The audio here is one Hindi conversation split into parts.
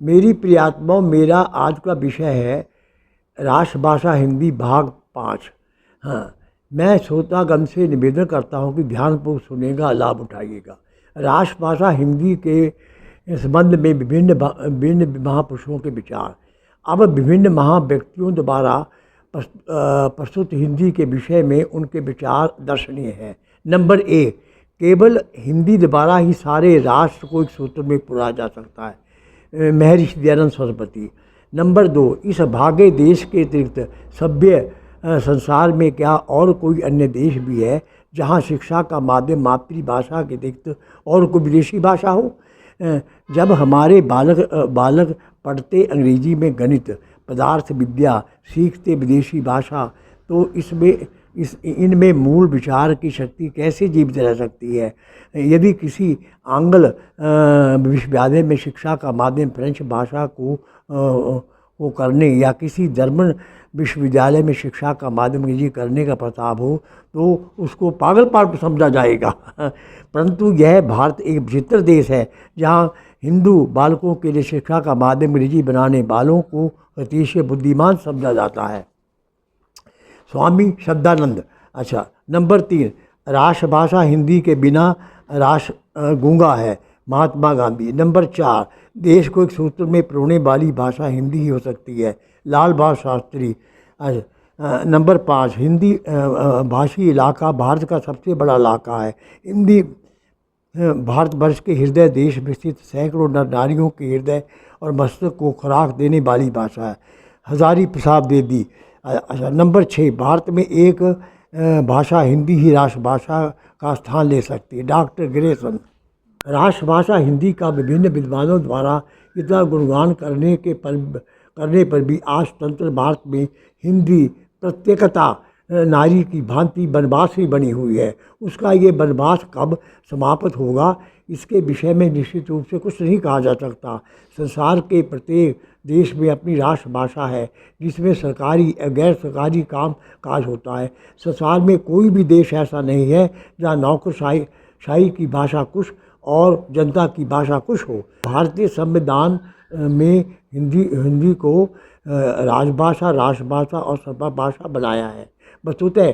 मेरी प्रियात्माओं, मेरा आज का विषय है राष्ट्रभाषा हिंदी भाग 5। हाँ, मैं श्रोतागण से निवेदन करता हूँ कि ध्यानपूर्वक सुनेगा, लाभ उठाइएगा। राष्ट्रभाषा हिंदी के संबंध में विभिन्न महापुरुषों के विचार। अब विभिन्न महाव्यक्तियों द्वारा प्रस्तुत हिंदी के विषय में उनके विचार दर्शनीय हैं। नंबर 1, केवल हिंदी द्वारा ही सारे राष्ट्र को एक सूत्र में पुरा जा सकता है। महर्षि दयानंद सरस्वती। नंबर 2, इस भागे देश के अतिरिक्त सभ्य संसार में क्या और कोई अन्य देश भी है जहाँ शिक्षा का माध्यम मातृभाषा के अतिरिक्त और कोई विदेशी भाषा हो? जब हमारे बालक पढ़ते अंग्रेजी में गणित, पदार्थ विद्या, सीखते विदेशी भाषा, तो इनमें मूल विचार की शक्ति कैसे जीवित रह सकती है? यदि किसी आंग्ल विश्वविद्यालय में शिक्षा का माध्यम फ्रेंच भाषा को करने या किसी जर्मन विश्वविद्यालय में शिक्षा का माध्यम अंग्रेजी करने का प्रस्ताव हो तो उसको पागलपन समझा जाएगा। परंतु यह भारत एक विचित्र देश है जहाँ हिंदू बालकों के लिए शिक्षा का माध्यम अंग्रेजी बनाने वालों को अतिशय बुद्धिमान समझा जाता है। स्वामी श्रद्धानंद। अच्छा, नंबर 3, राष्ट्रभाषा हिंदी के बिना राष्ट्र गूंगा है, महात्मा गांधी। नंबर 4, देश को एक सूत्र में पिरोने वाली भाषा हिंदी ही हो सकती है, लाल बहादुर शास्त्री। नंबर 5, हिंदी भाषी इलाका भारत का सबसे बड़ा इलाका है। हिंदी भारतवर्ष के हृदय देश में स्थित सैकड़ों नर नारियों के हृदय और मस्तक को खुराक देने वाली भाषा है। हजारी प्रसाद द्विवेदी। अच्छा, नंबर 6, भारत में एक भाषा हिंदी ही राष्ट्रभाषा का स्थान ले सकती है, डॉक्टर ग्रेसन। राष्ट्रभाषा हिंदी का विभिन्न विद्वानों द्वारा इतना गुणगान करने पर भी आज स्वतंत्र भारत में हिंदी प्रत्येकता नारी की भांति वनवास ही बनी हुई है। उसका ये वनवास कब समाप्त होगा, इसके विषय में निश्चित रूप से कुछ नहीं कहा जा सकता। संसार के प्रत्येक देश में अपनी राष्ट्रभाषा है जिसमें सरकारी या गैर सरकारी काम काज होता है। संसार में कोई भी देश ऐसा नहीं है जहाँ नौकरशाही की भाषा कुछ और जनता की भाषा कुछ हो। भारतीय संविधान में हिंदी को राजभाषा, राष्ट्रभाषा और सर्वभाषा बनाया है। वस्तुतः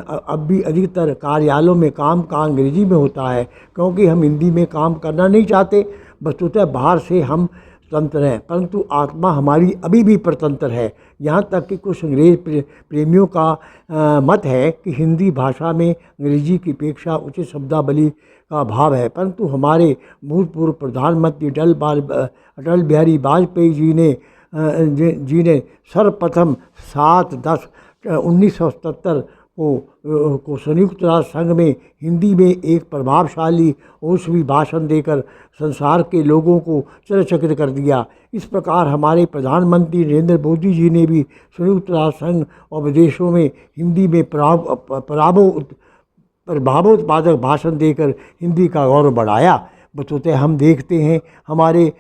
अब भी अधिकतर कार्यालयों में काम अंग्रेजी में होता है क्योंकि हम हिंदी में काम करना नहीं चाहते। वस्तुतः बाहर से हम स्वतंत्र हैं, परंतु आत्मा हमारी अभी भी परतंत्र है। यहाँ तक कि कुछ अंग्रेज प्रेमियों का मत है कि हिंदी भाषा में अंग्रेजी की अपेक्षा उचित शब्दावली का अभाव है, परंतु हमारे भूतपूर्व प्रधानमंत्री अटल बिहारी वाजपेयी जी ने सर्वप्रथम 7/10/1977 को संयुक्त राष्ट्र संघ में हिंदी में एक प्रभावशाली ओसवी भाषण देकर संसार के लोगों को चकित कर दिया। इस प्रकार हमारे प्रधानमंत्री नरेंद्र मोदी जी ने भी संयुक्त राष्ट्र संघ और विदेशों में हिंदी में प्रभावोत्पादक भाषण देकर हिंदी का गौरव बढ़ाया। वस्तुतः हम देखते हैं हमारी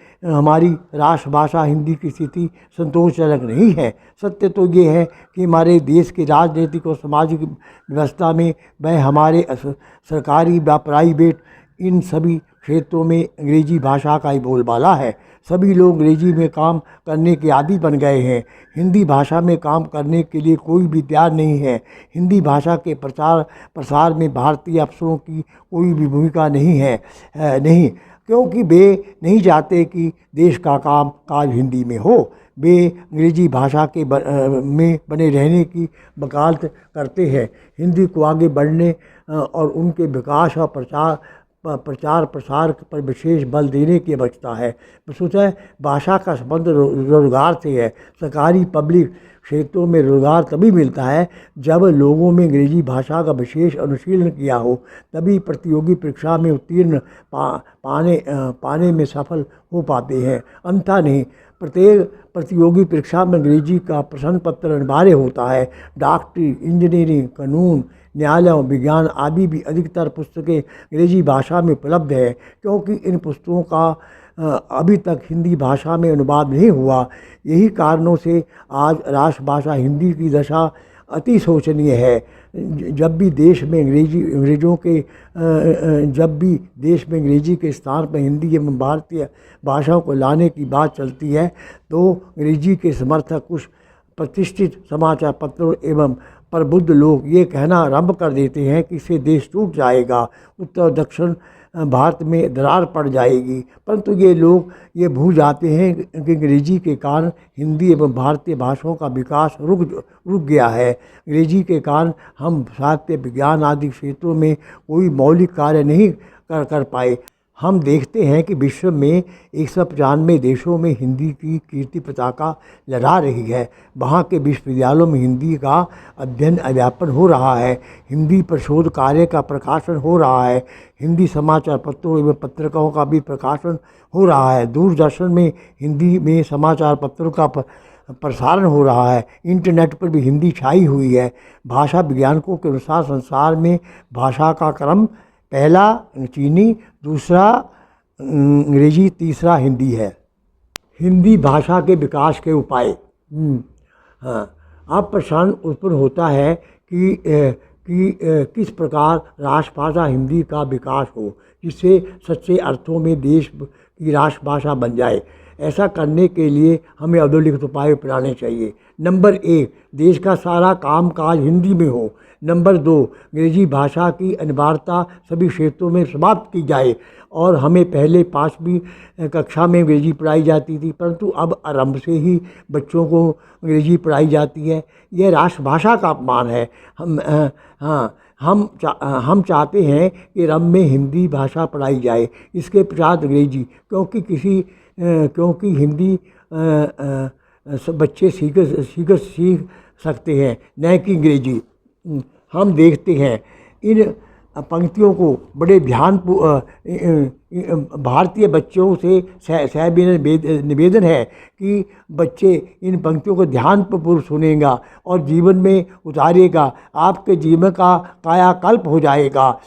राष्ट्रभाषा हिंदी की स्थिति संतोषजनक नहीं है। सत्य तो ये है कि हमारे देश की राजनीतिक और सामाजिक व्यवस्था में वह हमारे सरकारी व प्राइवेट इन सभी क्षेत्रों में अंग्रेजी भाषा का ही बोलबाला है। सभी लोग अंग्रेजी में काम करने के आदी बन गए हैं। हिंदी भाषा में काम करने के लिए कोई भी तैयार नहीं है। हिंदी भाषा के प्रसार में भारतीय अफसरों की कोई भी भूमिका नहीं है, क्योंकि वे नहीं चाहते कि देश का काम काज हिंदी में हो। वे अंग्रेजी भाषा के में बने रहने की वकालत करते हैं। हिंदी को आगे बढ़ने और उनके विकास और प्रचार प्रसार पर विशेष बल देने की आवश्यकता है। वस्तुतः भाषा का संबंध रोजगार से है। सरकारी पब्लिक क्षेत्रों में रोजगार तभी मिलता है जब लोगों में अंग्रेजी भाषा का विशेष अनुशीलन किया हो, तभी प्रतियोगी परीक्षा में उत्तीर्ण पाने में सफल हो पाते हैं, अन्यथा नहीं। प्रत्येक प्रतियोगी परीक्षा में अंग्रेजी का प्रश्न पत्र अनिवार्य होता है। डॉक्टरी, इंजीनियरिंग, कानून, न्यायालय, विज्ञान आदि भी अधिकतर पुस्तकें अंग्रेजी भाषा में उपलब्ध है, क्योंकि इन पुस्तकों का अभी तक हिंदी भाषा में अनुवाद नहीं हुआ। यही कारणों से आज राष्ट्रभाषा हिंदी की दशा अति शोचनीय है। जब भी देश में अंग्रेजी के स्थान पर हिंदी एवं भारतीय भाषाओं को लाने की बात चलती है तो अंग्रेजी के समर्थक कुछ प्रतिष्ठित समाचार पत्रों एवं प्रबुद्ध लोग ये कहना आरंभ कर देते हैं कि इससे देश टूट जाएगा, उत्तर और दक्षिण भारत में दरार पड़ जाएगी। परंतु ये लोग ये भूल जाते हैं कि अंग्रेजी के कारण हिंदी एवं भारतीय भाषाओं का विकास रुक गया है। अंग्रेजी के कारण हम साहित्य, विज्ञान आदि क्षेत्रों में कोई मौलिक कार्य नहीं कर पाए। हम देखते हैं कि विश्व में 195 देशों में हिंदी की कीर्ति पताका लहरा रही है। वहाँ के विश्वविद्यालयों में हिंदी का अध्ययन अध्यापन हो रहा है, हिंदी पर शोध कार्य का प्रकाशन हो रहा है, हिंदी समाचार पत्रों एवं पत्रिकाओं का भी प्रकाशन हो रहा है, दूरदर्शन में हिंदी में समाचार पत्रों का प्रसारण हो रहा है, इंटरनेट पर भी हिंदी छाई हुई है। भाषा वैज्ञानिकों के अनुसार संसार में भाषा का क्रम पहला चीनी, दूसरा अंग्रेजी, तीसरा हिंदी है। हिंदी भाषा के विकास के उपाय। हाँ, अब प्रश्न उत्पन्न होता है कि किस प्रकार राष्ट्रभाषा हिंदी का विकास हो जिससे सच्चे अर्थों में देश की राष्ट्रभाषा बन जाए। ऐसा करने के लिए हमें अधोलिखित उपाय अपनाने चाहिए। नंबर 1, देश का सारा काम काज हिंदी में हो। नंबर 2, अंग्रेजी भाषा की अनिवार्यता सभी क्षेत्रों में समाप्त की जाए। और हमें पहले 5वीं कक्षा में अंग्रेजी पढ़ाई जाती थी, परंतु अब आरंभ से ही बच्चों को अंग्रेजी पढ़ाई जाती है। यह राष्ट्रभाषा का अपमान है। हम चाहते हैं कि आरंभ में हिंदी भाषा पढ़ाई जाए, इसके पश्चात अंग्रेजी, क्योंकि हिंदी सब बच्चे सीख सकते हैं, न कि अंग्रेजी। हम देखते हैं इन पंक्तियों को बड़े ध्यान भारतीय बच्चों से निवेदन है कि बच्चे इन पंक्तियों को ध्यानपूर्वक सुनेगा और जीवन में उतारेगा, आपके जीवन का कायाकल्प हो जाएगा।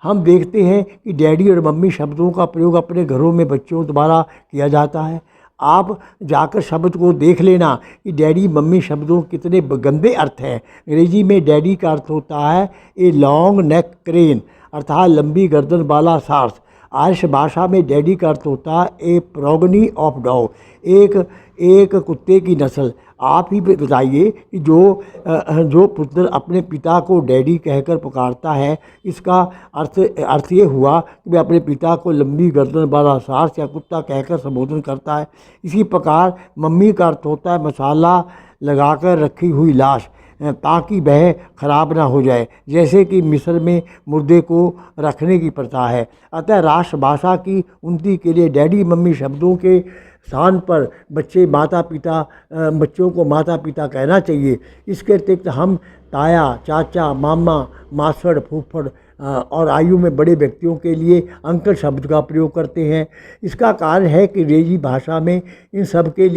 हम देखते हैं कि डैडी और मम्मी शब्दों का प्रयोग अपने घरों में बच्चों द्वारा किया जाता है। आप जाकर शब्द को देख लेना कि डैडी मम्मी शब्दों कितने गंदे अर्थ हैं। अंग्रेजी में डैडी का अर्थ होता है ए लॉन्ग नेक क्रेन, अर्थात लंबी गर्दन वाला सारस। आर्ष भाषा में डैडी का अर्थ होता है ए प्रोगनी ऑफ डॉग, एक कुत्ते की नस्ल। आप ही बताइए कि जो पुत्र अपने पिता को डैडी कहकर पुकारता है, इसका अर्थ ये हुआ कि वह अपने पिता को लंबी गर्दन वाला सारस या कुत्ता कहकर संबोधन करता है। इसी प्रकार मम्मी का अर्थ होता है मसाला लगाकर रखी हुई लाश, ताकि वह खराब ना हो जाए, जैसे कि मिस्र में मुर्दे को रखने की प्रथा है। अतः राष्ट्रभाषा की उन्नति के लिए डैडी मम्मी शब्दों के स्थान पर बच्चों को माता पिता कहना चाहिए। इसके अतिरिक्त हम ताया, चाचा, मामा, मासड़, फूफड़ और आयु में बड़े व्यक्तियों के लिए अंकल शब्द का प्रयोग करते हैं। इसका कारण है कि अंग्रेजी भाषा में इन सबके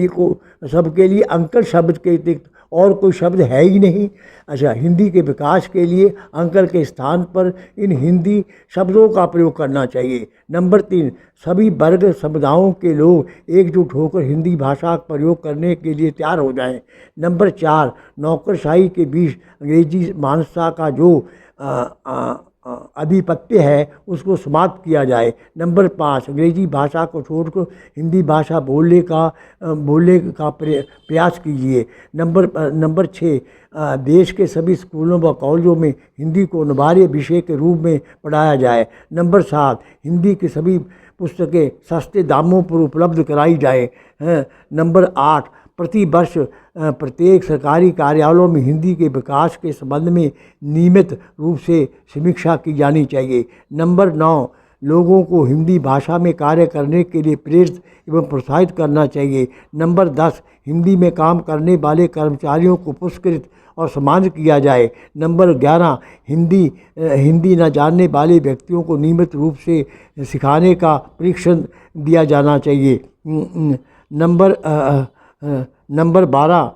लिए अंकल शब्द के अतिरिक्त और कोई शब्द है ही नहीं। अच्छा, हिंदी के विकास के लिए अंकल के स्थान पर इन हिंदी शब्दों का प्रयोग करना चाहिए। नंबर 3, सभी वर्ग समुदायों के लोग एकजुट होकर हिंदी भाषा का प्रयोग करने के लिए तैयार हो जाएं। नंबर 4, नौकरशाही के बीच अंग्रेजी मानसता का जो आधिपत्य है उसको समाप्त किया जाए। नंबर 5, अंग्रेजी भाषा को छोड़कर हिंदी भाषा बोलने का प्रयास कीजिए। नंबर 6, देश के सभी स्कूलों व कॉलेजों में हिंदी को अनिवार्य विषय के रूप में पढ़ाया जाए। नंबर 7, हिंदी की सभी पुस्तकें सस्ते दामों पर उपलब्ध कराई जाए। नंबर 8, प्रति वर्ष प्रत्येक सरकारी कार्यालयों में हिंदी के विकास के संबंध में नियमित रूप से समीक्षा की जानी चाहिए। नंबर 9, लोगों को हिंदी भाषा में कार्य करने के लिए प्रेरित एवं प्रोत्साहित करना चाहिए। नंबर 10, हिंदी में काम करने वाले कर्मचारियों को पुरस्कृत और सम्मानित किया जाए। नंबर 11, हिंदी न जानने वाले व्यक्तियों को नियमित रूप से सिखाने का प्रशिक्षण दिया जाना चाहिए। नंबर 12,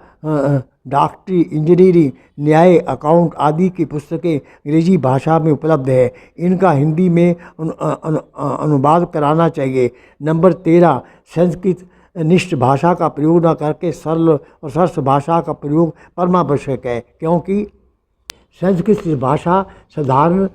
डॉक्टरी, इंजीनियरिंग, न्याय, अकाउंट आदि की पुस्तकें अंग्रेजी भाषा में उपलब्ध है, इनका हिंदी में अनुवाद कराना चाहिए। नंबर 13, निष्ठ भाषा का प्रयोग न करके सरल और सरस भाषा का प्रयोग परमावश्यक है, क्योंकि संस्कृत भाषा साधारण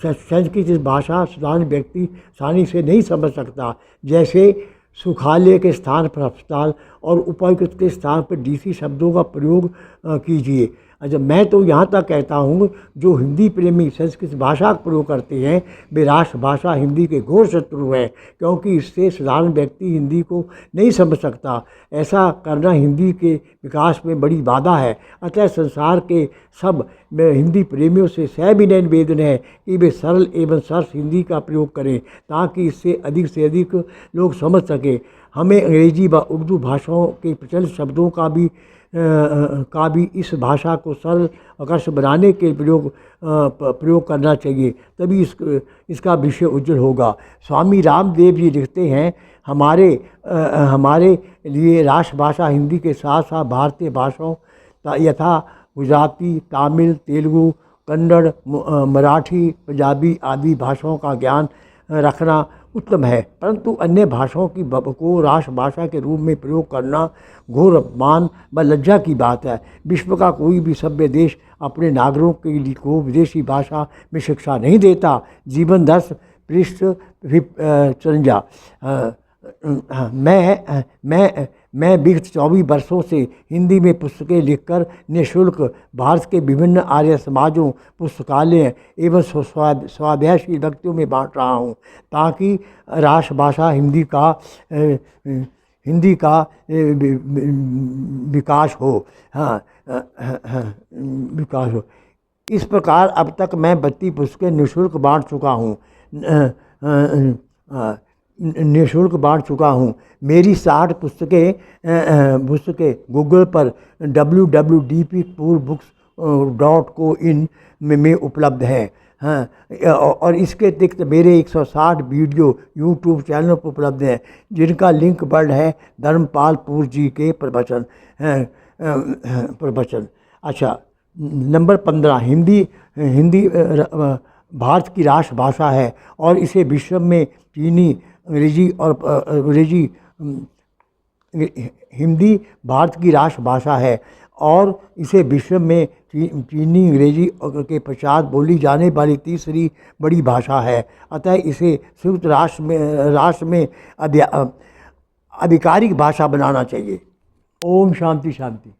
संस्कृत भाषा साधारण व्यक्ति आसानी से नहीं समझ सकता। जैसे सुखालय के स्थान पर अस्पताल और उपायुक्त के स्थान पर डीसी शब्दों का प्रयोग कीजिए। अच्छा, मैं तो यहाँ तक कहता हूँ जो हिंदी प्रेमी संस्कृत भाषा का प्रयोग करते हैं वे राष्ट्रभाषा हिंदी के घोर शत्रु हैं, क्योंकि इससे साधारण व्यक्ति हिंदी को नहीं समझ सकता। ऐसा करना हिंदी के विकास में बड़ी बाधा है। अतः संसार के सब हिंदी प्रेमियों से सविनय निवेदन है कि वे सरल एवं सरस हिंदी का प्रयोग करें, ताकि इससे अधिक लोग समझ सकें। हमें अंग्रेजी व उर्दू भाषाओं के प्रचलित शब्दों का भी इस भाषा को सरल आकर्षक बनाने के प्रयोग करना चाहिए, तभी इसका विषय उज्जवल होगा। स्वामी रामदेव जी लिखते हैं, हमारे लिए राष्ट्रभाषा हिंदी के साथ साथ भारतीय भाषाओं यथा गुजराती, तमिल, तेलुगु, कन्नड़, मराठी, पंजाबी आदि भाषाओं का ज्ञान रखना उत्तम है, परंतु अन्य भाषाओं की को राष्ट्रभाषा के रूप में प्रयोग करना घोर अपमान व लज्जा की बात है। विश्व का कोई भी सभ्य देश अपने नागरिकों के लिए को विदेशी भाषा में शिक्षा नहीं देता। जीवन दर्श पृष्ठ चरंजा। मैं विगत 24 वर्षों से हिंदी में पुस्तकें लिखकर निःशुल्क भारत के विभिन्न आर्य समाजों, पुस्तकालय एवं स्वाध्यायशील व्यक्तियों में बांट रहा हूँ, ताकि राष्ट्रभाषा हिंदी का विकास हो। विकास हो। इस प्रकार अब तक मैं 32 पुस्तकें निःशुल्क बांट चुका हूँ। मेरी 60 पुस्तकें गूगल पर www.dppurbooks.in में उपलब्ध हैं। और इसके अतिरिक्त मेरे 160 वीडियो यूट्यूब चैनल पर उपलब्ध हैं, जिनका लिंक वर्ड है धर्मपाल पूर जी के प्रवचन। अच्छा, नंबर 15, हिंदी भारत की राष्ट्रभाषा है और इसे विश्व में हिंदी भारत की राष्ट्रभाषा है और इसे विश्व में चीनी, अंग्रेजी के पश्चात बोली जाने वाली तीसरी बड़ी भाषा है। अतः इसे संयुक्त राष्ट्र में आधिकारिक भाषा बनाना चाहिए। ओम शांति शांति।